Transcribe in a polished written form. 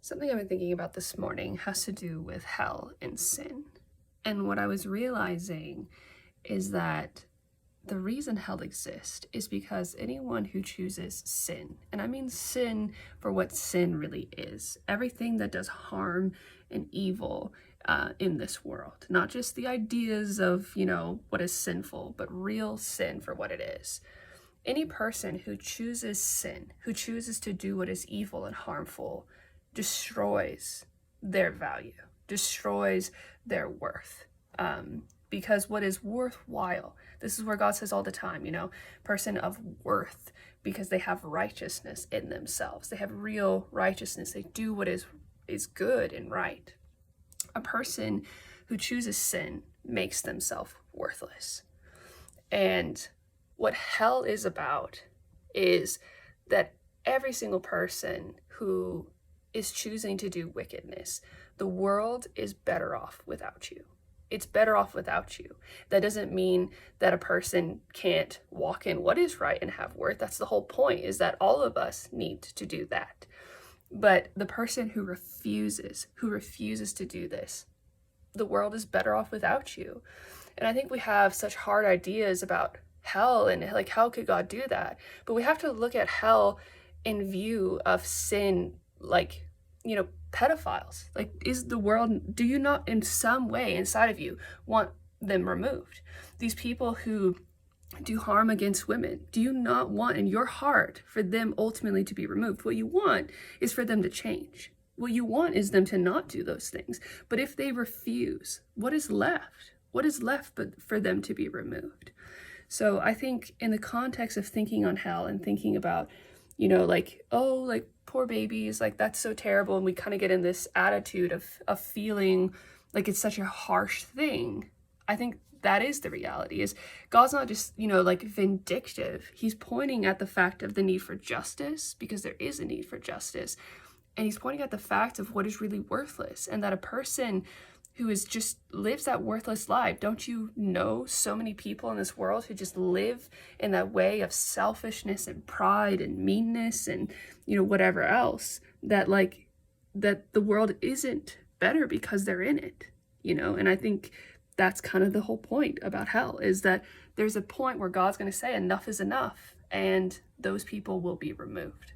Something I've been thinking about this morning has to do with hell and sin. And what I was realizing is that the reason hell exists is because anyone who chooses sin, and I mean sin for what sin really is, everything that does harm and evil in this world, not just the ideas of, what is sinful, but real sin for what it is. Any person who chooses sin, who chooses to do what is evil and harmful, destroys their value, destroys their worth. Because what is worthwhile, this is where God says all the time, person of worth, because they have righteousness in themselves. They have real righteousness. They do what is good and right. A person who chooses sin makes themselves worthless. And what hell is about is that every single person who is choosing to do wickedness, the world is better off without you. It's better off without you. That doesn't mean that a person can't walk in what is right and have worth. That's the whole point, is that all of us need to do that. But the person who refuses to do this, the world is better off without you. And I think we have such hard ideas about hell and like, how could God do that? But we have to look at hell in view of sin, like, pedophiles. Like, do you not in some way inside of you want them removed? These people who do harm against women, do you not want in your heart for them ultimately to be removed? What you want is for them to change. What you want is them to not do those things. But if they refuse, what is left? What is left but for them to be removed? So I think in the context of thinking on hell and thinking about, poor babies, like that's so terrible. And we kind of get in this attitude of feeling like it's such a harsh thing. I think that is the reality, is God's not just, vindictive. He's pointing at the fact of the need for justice, because there is a need for justice. And he's pointing at the fact of what is really worthless, and that a person who is just lives that worthless life. Don't you know so many people in this world who just live in that way of selfishness and pride and meanness and, whatever else, that the world isn't better because they're in it, And I think that's kind of the whole point about hell, is that there's a point where God's going to say enough is enough, and those people will be removed.